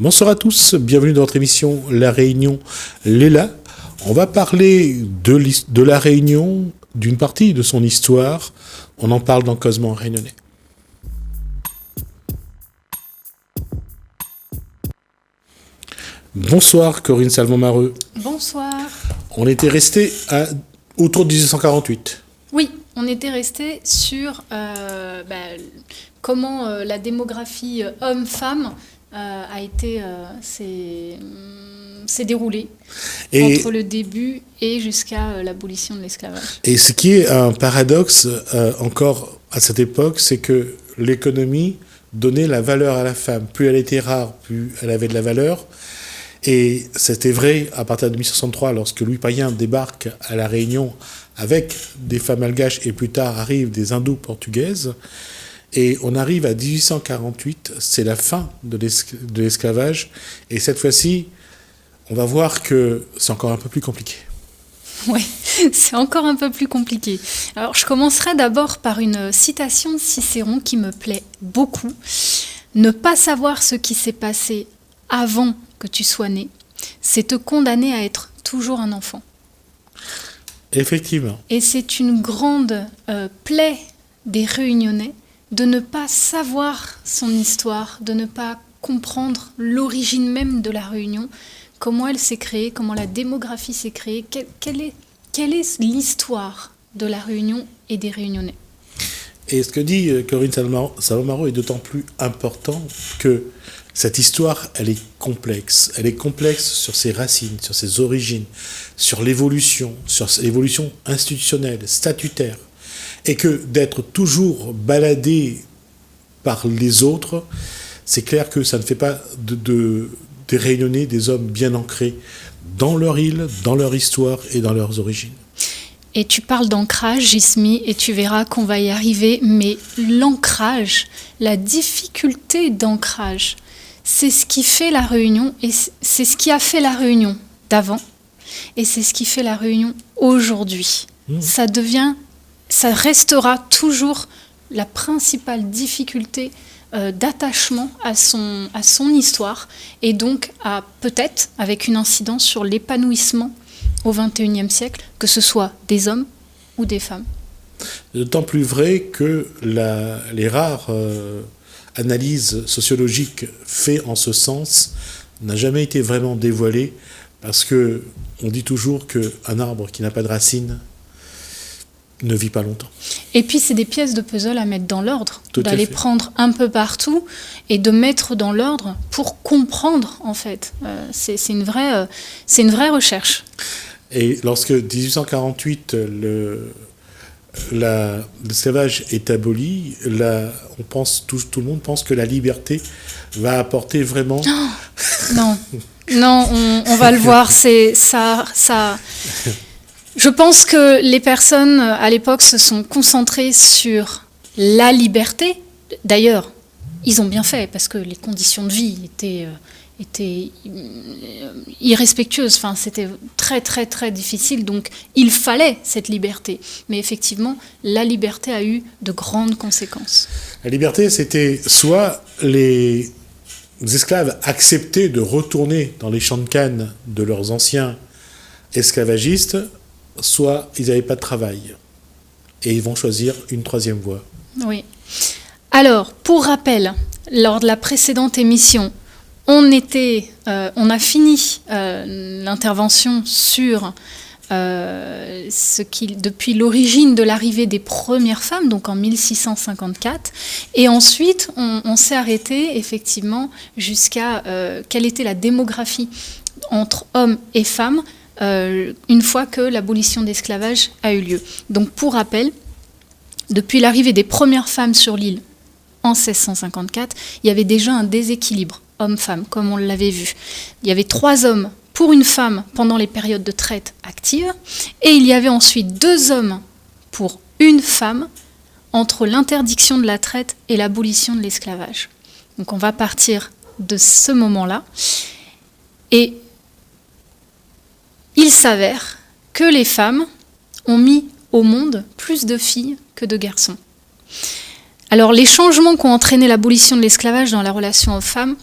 Bonsoir à tous, bienvenue dans votre émission La Réunion Léla. On va parler de la Réunion, d'une partie de son histoire. On en parle dans Causement Réunionnais. Bonsoir Corinne Salmon-Mareux. Bonsoir. On était resté autour de 1848. Oui, on était resté sur comment la démographie homme-femme s'est déroulée entre le début et jusqu'à l'abolition de l'esclavage. Et ce qui est un paradoxe encore à cette époque, c'est que l'économie donnait la valeur à la femme. Plus elle était rare, plus elle avait de la valeur. Et c'était vrai à partir de 1863, lorsque Louis Payen débarque à La Réunion avec des femmes malgaches et plus tard arrivent des hindous portugaises. Et on arrive à 1848, c'est la fin de l'esclavage. Et cette fois-ci, on va voir que c'est encore un peu plus compliqué. Oui, c'est encore un peu plus compliqué. Alors, je commencerai d'abord par une citation de Cicéron qui me plaît beaucoup. « Ne pas savoir ce qui s'est passé avant que tu sois né, c'est te condamner à être toujours un enfant. » Effectivement. Et c'est une grande plaie des Réunionnais de ne pas savoir son histoire, de ne pas comprendre l'origine même de la Réunion, comment elle s'est créée, comment la démographie s'est créée, quelle est l'histoire de la Réunion et des Réunionnais. Et ce que dit Corinne Salmon-Mareux est d'autant plus important que cette histoire, elle est complexe. Elle est complexe sur ses racines, sur ses origines, sur l'évolution institutionnelle, statutaire. Et que d'être toujours baladé par les autres, c'est clair que ça ne fait pas des Réunionnais des hommes bien ancrés dans leur île, dans leur histoire et dans leurs origines. Et tu parles d'ancrage, Jismi, et tu verras qu'on va y arriver, mais l'ancrage, la difficulté d'ancrage, c'est ce qui fait la Réunion, et c'est ce qui a fait la Réunion d'avant, et c'est ce qui fait la Réunion aujourd'hui. Ça restera toujours la principale difficulté d'attachement à son histoire, et donc peut-être avec une incidence sur l'épanouissement au XXIe siècle, que ce soit des hommes ou des femmes. D'autant plus vrai que les rares analyses sociologiques faites en ce sens n'ont jamais été vraiment dévoilées, parce que on dit toujours qu'un arbre qui n'a pas de racines ne vit pas longtemps. Et puis c'est des pièces de puzzle à mettre dans l'ordre, d'aller prendre un peu partout et de mettre dans l'ordre pour comprendre en fait. C'est une vraie recherche. Et lorsque 1848 l'esclavage est aboli, tout le monde pense que la liberté va apporter vraiment. Non, on va le voir. C'est ça. Je pense que les personnes à l'époque se sont concentrées sur la liberté. D'ailleurs, ils ont bien fait parce que les conditions de vie étaient irrespectueuses. Enfin, c'était très très très difficile. Donc, il fallait cette liberté. Mais effectivement, la liberté a eu de grandes conséquences. La liberté, c'était soit les esclaves acceptaient de retourner dans les champs de canne de leurs anciens esclavagistes, soit ils n'avaient pas de travail. Et ils vont choisir une troisième voie. Oui. Alors, pour rappel, lors de la précédente émission, on a fini l'intervention sur depuis l'origine de l'arrivée des premières femmes, donc en 1654, et ensuite on s'est arrêté effectivement jusqu'à quelle était la démographie entre hommes et femmes une fois que l'abolition de l'esclavage a eu lieu. Donc pour rappel, depuis l'arrivée des premières femmes sur l'île en 1654, il y avait déjà un déséquilibre homme-femme, comme on l'avait vu. Il y avait 3 hommes pour une femme pendant les périodes de traite active, et il y avait ensuite 2 hommes pour une femme entre l'interdiction de la traite et l'abolition de l'esclavage. Donc on va partir de ce moment-là. Et il s'avère que les femmes ont mis au monde plus de filles que de garçons. Alors les changements qui ont entraîné l'abolition de l'esclavage dans la relation homme-femme,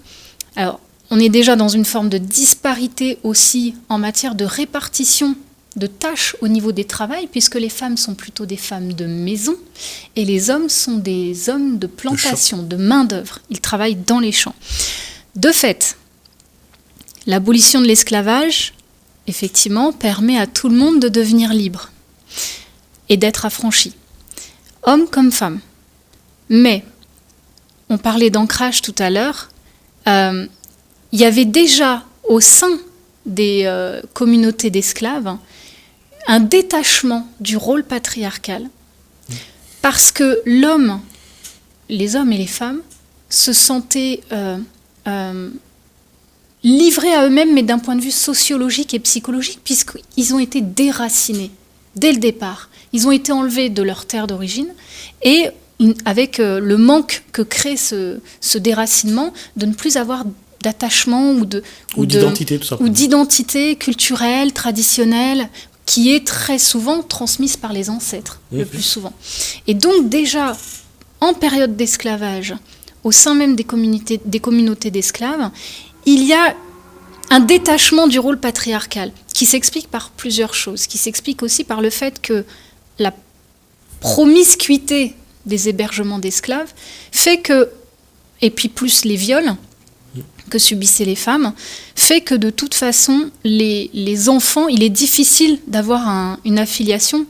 alors on est déjà dans une forme de disparité aussi en matière de répartition de tâches au niveau des travails, puisque les femmes sont plutôt des femmes de maison et les hommes sont des hommes de plantation, de main-d'œuvre. Ils travaillent dans les champs. De fait, l'abolition de l'esclavage, effectivement, permet à tout le monde de devenir libre et d'être affranchi, hommes comme femmes. Mais, on parlait d'ancrage tout à l'heure, il y avait déjà au sein des communautés d'esclaves un détachement du rôle patriarcal, parce que l'homme, les hommes et les femmes, se sentaient livrés à eux-mêmes, mais d'un point de vue sociologique et psychologique, puisqu'ils ont été déracinés dès le départ. Ils ont été enlevés de leur terre d'origine, et avec le manque que crée ce déracinement, de ne plus avoir d'attachement ou d'identité, tout simplement. Ou d'identité culturelle, traditionnelle, qui est très souvent transmise par les ancêtres, le plus souvent. Et donc déjà, en période d'esclavage, au sein même des communautés d'esclaves, il y a un détachement du rôle patriarcal qui s'explique par plusieurs choses, qui s'explique aussi par le fait que la promiscuité des hébergements d'esclaves fait que, et puis plus les viols que subissaient les femmes, fait que de toute façon, les enfants, il est difficile d'avoir une affiliation,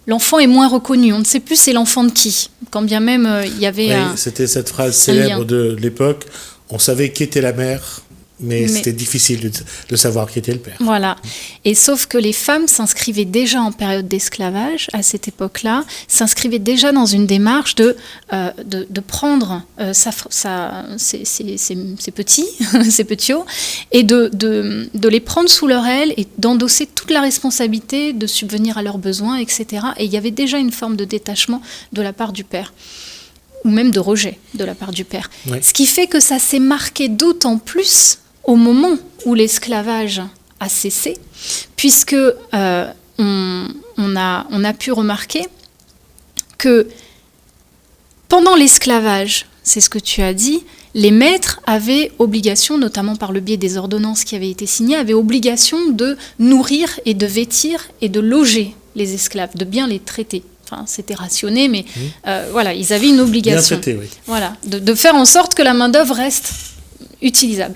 l'enfant est moins reconnu. On ne sait plus c'est l'enfant de qui, quand bien même il y avait c'était cette phrase célèbre de l'époque, on savait qui était la mère, mais c'était difficile de savoir qui était le père. Voilà. Et sauf que les femmes s'inscrivaient déjà en période d'esclavage, à cette époque-là, s'inscrivaient déjà dans une démarche de prendre ces petits-hauts, et de les prendre sous leur aile et d'endosser toute la responsabilité de subvenir à leurs besoins, etc. Et il y avait déjà une forme de détachement de la part du père, ou même de rejet de la part du père. Oui. Ce qui fait que ça s'est marqué d'autant plus au moment où l'esclavage a cessé, puisque on a pu remarquer que pendant l'esclavage, c'est ce que tu as dit, les maîtres avaient obligation, notamment par le biais des ordonnances qui avaient été signées, avaient obligation de nourrir et de vêtir et de loger les esclaves, de bien les traiter. Enfin, c'était rationné, mais voilà, ils avaient une obligation. Bien traité, oui. Voilà, de faire en sorte que la main-d'œuvre reste utilisable.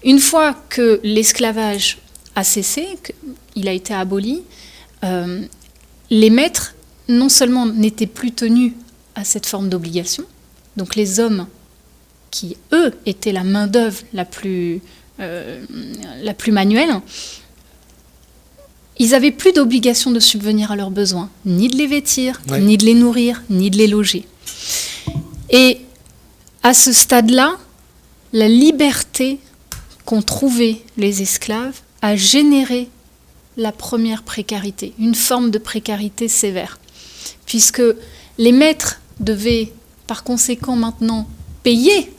Une fois que l'esclavage a cessé, qu'il a été aboli, les maîtres, non seulement n'étaient plus tenus à cette forme d'obligation, donc les hommes qui, eux, étaient la main-d'œuvre la plus manuelle, ils n'avaient plus d'obligation de subvenir à leurs besoins, ni de les vêtir, ni de les nourrir, ni de les loger. Et à ce stade-là, la liberté qu'ont trouvée les esclaves a généré la première précarité, une forme de précarité sévère, puisque les maîtres devaient par conséquent maintenant payer,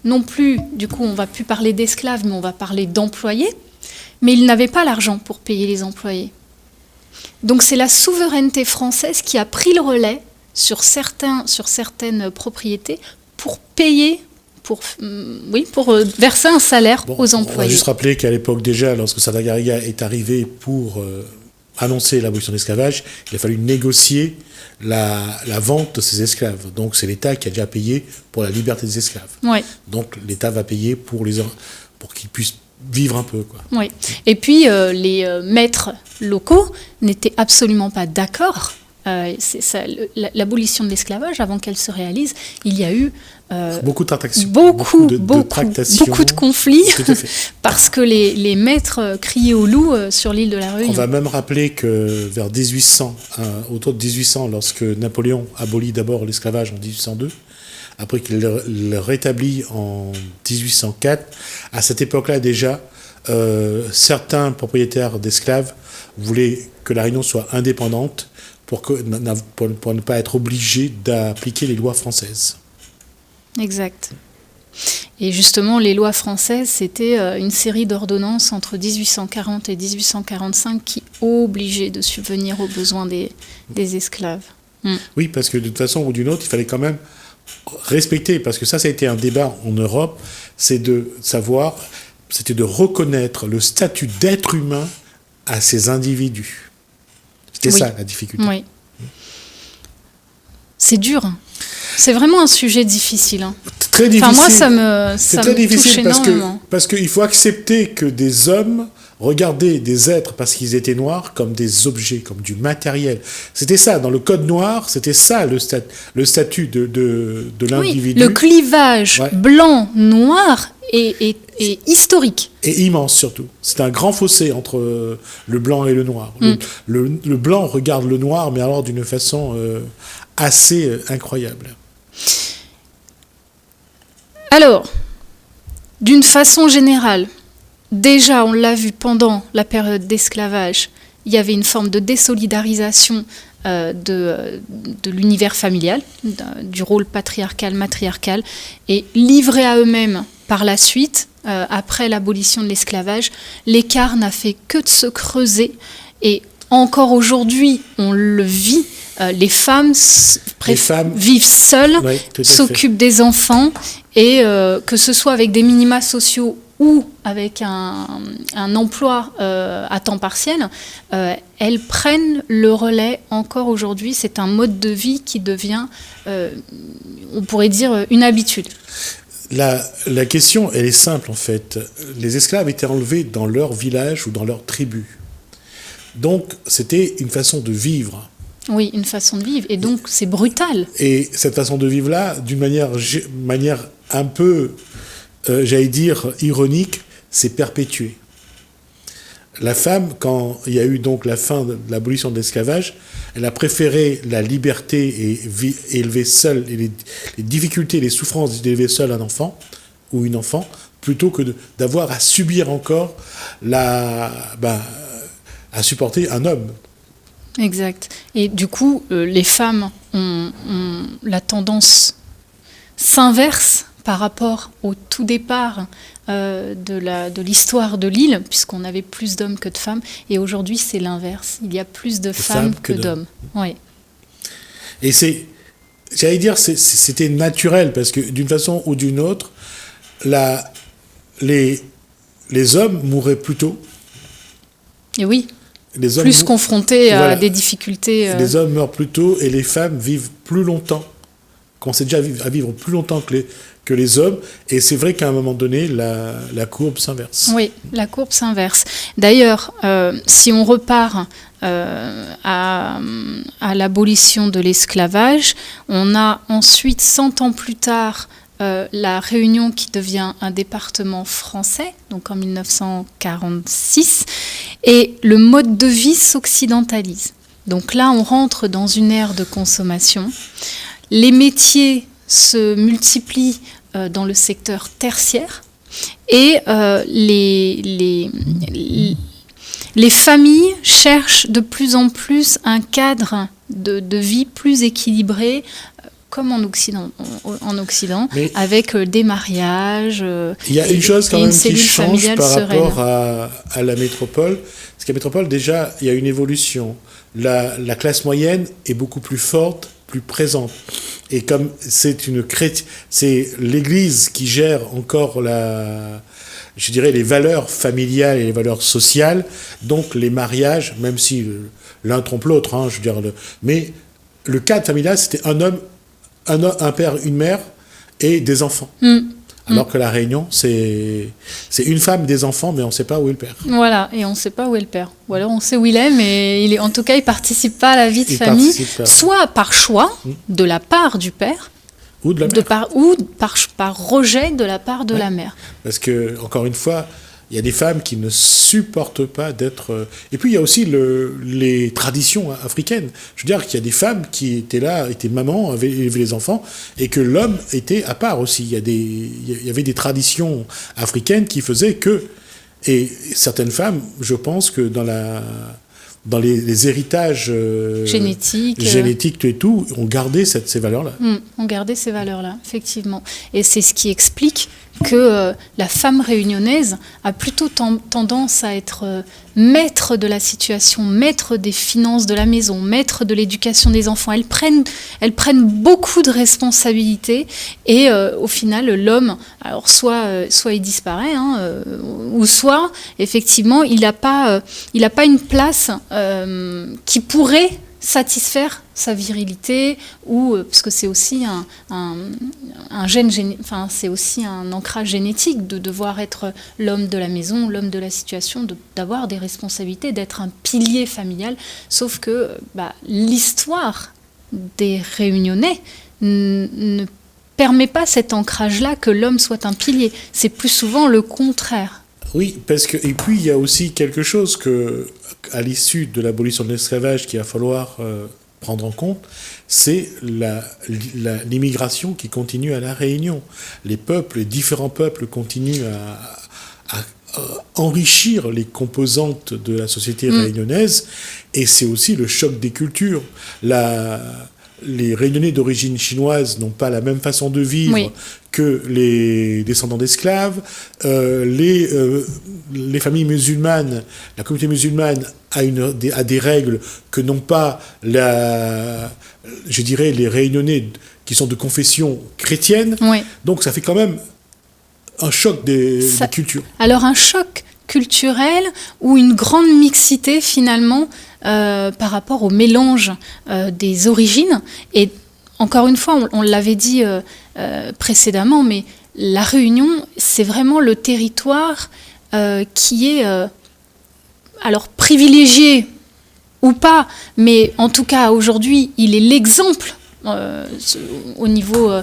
non plus, du coup on ne va plus parler d'esclaves, mais on va parler d'employés, mais ils n'avaient pas l'argent pour payer les employés. Donc c'est la souveraineté française qui a pris le relais sur certaines propriétés pour payer, pour verser un salaire aux employés. On va juste rappeler qu'à l'époque déjà, lorsque Sadagarriga est arrivé pour annoncer l'abolition de l'esclavage, il a fallu négocier la vente de ces esclaves. Donc c'est l'État qui a déjà payé pour la liberté des esclaves. Ouais. Donc l'État va payer pour qu'ils puissent vivre un peu, quoi. Oui. Et puis les maîtres locaux n'étaient absolument pas d'accord. L'abolition de l'esclavage, avant qu'elle se réalise, il y a eu beaucoup de tractations, beaucoup de conflits, parce que les maîtres criaient au loup sur l'île de la Réunion. On va même rappeler que vers 1800, autour de 1800, lorsque Napoléon abolit d'abord l'esclavage en 1802, après qu'il le rétablit en 1804, à cette époque-là déjà, certains propriétaires d'esclaves voulaient que la Réunion soit indépendante pour ne pas être obligés d'appliquer les lois françaises. Exact. Et justement, les lois françaises, c'était une série d'ordonnances entre 1840 et 1845 qui obligeaient de subvenir aux besoins des esclaves. Oui, parce que de toute façon ou d'une autre, il fallait quand même respecter, parce que ça a été un débat en Europe, c'était de reconnaître le statut d'être humain à ces individus. C'était ça la difficulté. Oui. C'est dur. C'est vraiment un sujet difficile. Très difficile. Enfin, moi, ça me touche énormément. Parce qu'il faut accepter que des hommes regardaient des êtres, parce qu'ils étaient noirs, comme des objets, comme du matériel. C'était ça, dans le code noir, c'était ça le statut de l'individu. Oui, le clivage blanc-noir est historique. Et immense surtout. C'est un grand fossé entre le blanc et le noir. Le blanc regarde le noir, mais alors d'une façon assez incroyable. Alors, d'une façon générale, déjà, on l'a vu pendant la période d'esclavage, il y avait une forme de désolidarisation de l'univers familial, du rôle patriarcal, matriarcal, et livrés à eux-mêmes par la suite, après l'abolition de l'esclavage, l'écart n'a fait que de se creuser, et encore aujourd'hui, on le vit. Les femmes vivent seules, s'occupent des enfants, et que ce soit avec des minima sociaux ou avec un emploi à temps partiel, elles prennent le relais encore aujourd'hui. C'est un mode de vie qui devient, on pourrait dire, une habitude. La question, elle est simple en fait. Les esclaves étaient enlevés dans leur village ou dans leur tribu. Donc c'était une façon de vivre. Oui, une façon de vivre, et donc c'est brutal. Et cette façon de vivre-là, d'une manière un peu, j'allais dire, ironique, s'est perpétuée. La femme, quand il y a eu donc la fin de l'abolition de l'esclavage, elle a préféré la liberté et élever seule, et les difficultés, les souffrances d'élever seule un enfant ou une enfant, plutôt que d'avoir à subir encore à supporter un homme. Exact. Et du coup, les femmes ont la tendance s'inverse par rapport au tout départ de l'histoire de l'île, puisqu'on avait plus d'hommes que de femmes, et aujourd'hui c'est l'inverse. Il y a plus de femmes que d'hommes. Oui. Et j'allais dire, c'était naturel, parce que d'une façon ou d'une autre, les hommes mouraient plus tôt. Et oui. Plus confrontés à des difficultés. Les hommes meurent plus tôt et les femmes vivent plus longtemps. Commencent déjà à vivre plus longtemps que les hommes. Et c'est vrai qu'à un moment donné, la courbe s'inverse. Oui, la courbe s'inverse. D'ailleurs, si on repart à l'abolition de l'esclavage, on a ensuite, 100 ans plus tard, la Réunion qui devient un département français, donc en 1946, et le mode de vie s'occidentalise. Donc là, on rentre dans une ère de consommation. Les métiers se multiplient dans le secteur tertiaire, et les familles cherchent de plus en plus un cadre de vie plus équilibré, comme en Occident, avec des mariages. Il y a une chose quand même qui change par rapport à la métropole. Parce qu'à la métropole, déjà, il y a une évolution. La classe moyenne est beaucoup plus forte, plus présente. Et comme c'est l'Église qui gère encore je dirais, les valeurs familiales et les valeurs sociales, donc les mariages, même si l'un trompe l'autre, hein, je veux dire, mais le cadre familial, c'était un homme, un père, une mère et des enfants. Alors que la Réunion, c'est une femme, des enfants, mais on ne sait pas où est le père. Voilà, et on ne sait pas où est le père. Ou alors on sait où il est, mais en tout cas, il ne participe pas à la vie de famille, soit par choix de la part du père, ou de la mère. Ou par rejet de la part de la mère. Parce que, encore une fois, il y a des femmes qui ne supportent pas d'être... Et puis, il y a aussi les traditions africaines. Je veux dire qu'il y a des femmes qui étaient là, étaient mamans, avaient élevé les enfants, et que l'homme était à part aussi. Il y avait des traditions africaines qui faisaient que... Et certaines femmes, je pense que dans les héritages génétiques et tout, ont gardé ces valeurs-là. On gardait ces valeurs-là, effectivement. Et c'est ce qui explique que la femme réunionnaise a plutôt tendance à être maître de la situation, maître des finances de la maison, maître de l'éducation des enfants. Elles prennent beaucoup de responsabilités et au final, l'homme, alors soit il disparaît, ou soit effectivement il n'a pas une place qui pourrait satisfaire sa virilité, ou parce que c'est aussi un gène, enfin c'est aussi un ancrage génétique de devoir être l'homme de la maison, l'homme de la situation, d'avoir des responsabilités, d'être un pilier familial. Sauf que l'histoire des Réunionnais ne permet pas cet ancrage-là que l'homme soit un pilier. C'est plus souvent le contraire. Oui, parce que et puis il y a aussi quelque chose que, à l'issue de l'abolition de l'esclavage, qu'il va falloir prendre en compte, c'est l'immigration qui continue à La Réunion. Les différents peuples continuent à enrichir les composantes de la société réunionnaise, et c'est aussi le choc des cultures. Les Réunionnais d'origine chinoise n'ont pas la même façon de vivre que les descendants d'esclaves. Les familles musulmanes, la communauté musulmane a des règles que n'ont pas les Réunionnais qui sont de confession chrétienne. Donc ça fait quand même un choc des cultures. Alors un choc culturel ou une grande mixité finalement par rapport au mélange des origines. Et encore une fois, on l'avait dit précédemment, mais la Réunion, c'est vraiment le territoire qui est alors privilégié ou pas, mais en tout cas aujourd'hui, il est l'exemple. Au niveau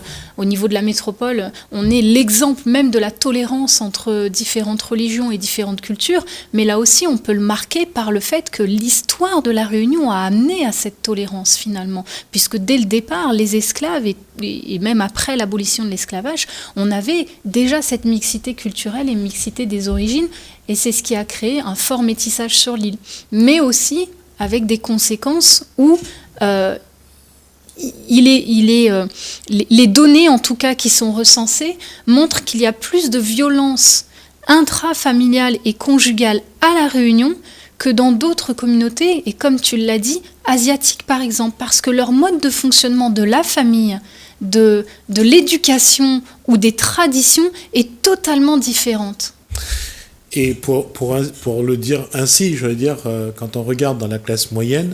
de la métropole, on est l'exemple même de la tolérance entre différentes religions et différentes cultures, mais là aussi on peut le marquer par le fait que l'histoire de la Réunion a amené à cette tolérance finalement, puisque dès le départ, les esclaves et même après l'abolition de l'esclavage, on avait déjà cette mixité culturelle et mixité des origines, et c'est ce qui a créé un fort métissage sur l'île, mais aussi avec des conséquences où les données, en tout cas, qui sont recensées, montrent qu'il y a plus de violence intrafamiliale et conjugale à La Réunion que dans d'autres communautés, et comme tu l'as dit, asiatiques par exemple, parce que leur mode de fonctionnement de la famille, de l'éducation ou des traditions est totalement différente. Et pour le dire ainsi, je veux dire, quand on regarde dans la classe moyenne,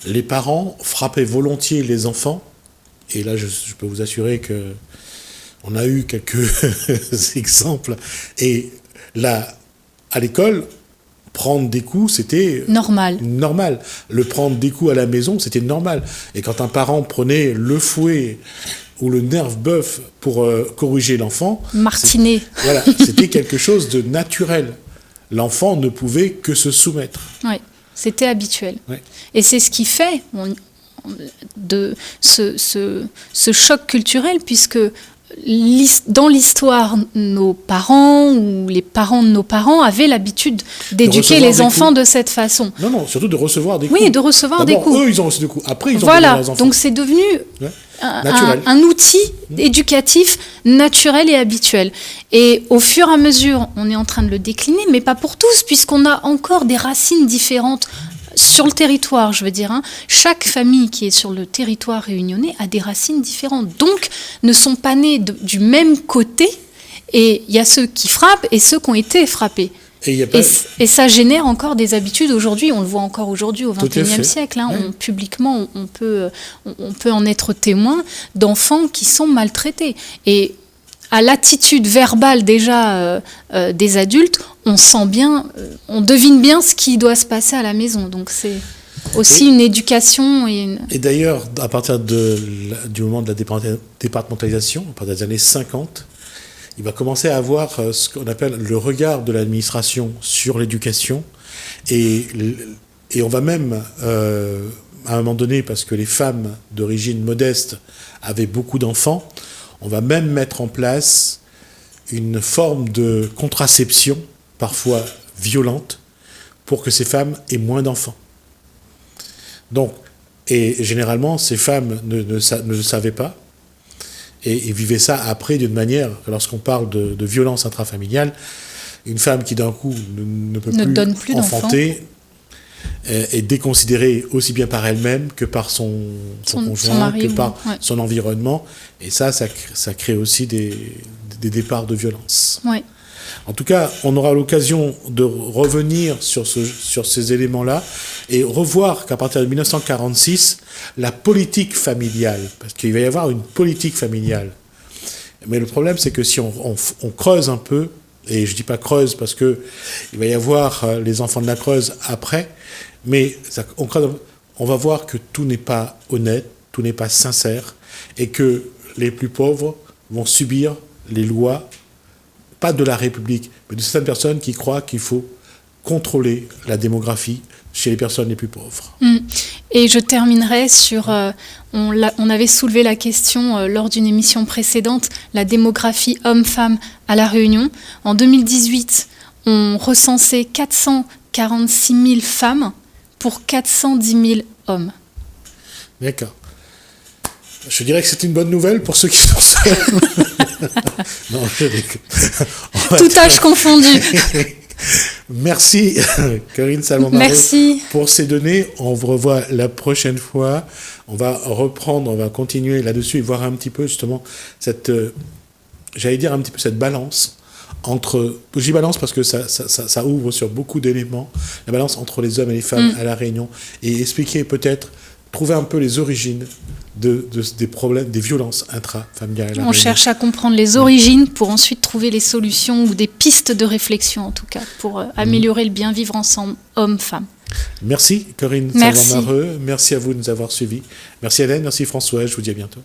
les parents frappaient volontiers les enfants. Et là, je peux vous assurer qu'on a eu quelques exemples. Et là, à l'école, prendre des coups, c'était normal. Le prendre des coups à la maison, c'était normal. Et quand un parent prenait le fouet ou le nerf-bœuf pour corriger l'enfant, martiner. C'était quelque chose de naturel. L'enfant ne pouvait que se soumettre. Oui, c'était habituel. Oui. Et c'est ce qui fait de ce choc culturel, puisque dans l'histoire, nos parents ou les parents de nos parents avaient l'habitude d'éduquer les enfants de cette façon. Non, surtout de recevoir des coups. Oui, de recevoir des coups. Eux, ils ont reçu des coups. Après, ils ont donné leurs enfants. Donc c'est devenu un outil éducatif naturel et habituel. Et au fur et à mesure, on est en train de le décliner, mais pas pour tous, puisqu'on a encore des racines différentes sur le territoire, je veux dire. Chaque famille qui est sur le territoire réunionnais a des racines différentes, donc ne sont pas nés du même côté, et il y a ceux qui frappent et ceux qui ont été frappés. Et ça génère encore des habitudes aujourd'hui, on le voit encore aujourd'hui au XXIe siècle. Publiquement, on peut en être témoin d'enfants qui sont maltraités. Et à l'attitude verbale déjà des adultes, on sent bien, on devine bien ce qui doit se passer à la maison. Donc c'est aussi une éducation. Et d'ailleurs, à partir du moment de la départementalisation, à partir des années 50, il va commencer à avoir ce qu'on appelle le regard de l'administration sur l'éducation. Et on va même, à un moment donné, parce que les femmes d'origine modeste avaient beaucoup d'enfants, on va même mettre en place une forme de contraception, parfois violente, pour que ces femmes aient moins d'enfants. Donc, et généralement, ces femmes ne le savaient pas. et vivaient ça après d'une manière, lorsqu'on parle de violence intrafamiliale, une femme qui d'un coup ne peut plus enfanter est déconsidérée aussi bien par elle-même que par son conjoint, mari, que par son environnement. Et ça crée aussi des départs de violence. Ouais. En tout cas, on aura l'occasion de revenir sur ces éléments-là et revoir qu'à partir de 1946, la politique familiale, parce qu'il va y avoir une politique familiale. Mais le problème, c'est que si on creuse un peu, et je ne dis pas creuse parce qu'il va y avoir les enfants de la Creuse après, mais on va voir que tout n'est pas honnête, tout n'est pas sincère, et que les plus pauvres vont subir les lois, pas de la République, mais de certaines personnes qui croient qu'il faut contrôler la démographie chez les personnes les plus pauvres. Et je terminerai sur... on avait soulevé la question lors d'une émission précédente, la démographie homme-femme à La Réunion. En 2018, on recensait 446 000 femmes pour 410 000 hommes. D'accord. Je dirais que c'est une bonne nouvelle pour ceux qui sont seuls. Non, tout âge confondu. Merci Corinne Salmon-Mareux. Merci pour ces données. On vous revoit la prochaine fois. On va continuer là-dessus et voir un petit peu justement cette balance entre... J'y balance parce que ça ouvre sur beaucoup d'éléments. La balance entre les hommes et les femmes à La Réunion et expliquer peut-être, trouver un peu les origines des problèmes, des violences intrafamiliales. On cherche à comprendre les origines pour ensuite trouver les solutions ou des pistes de réflexion en tout cas pour améliorer le bien vivre ensemble hommes-femmes. Merci Corinne Salmon-Mareux, merci à vous de nous avoir suivis. Merci Hélène, merci François, je vous dis à bientôt.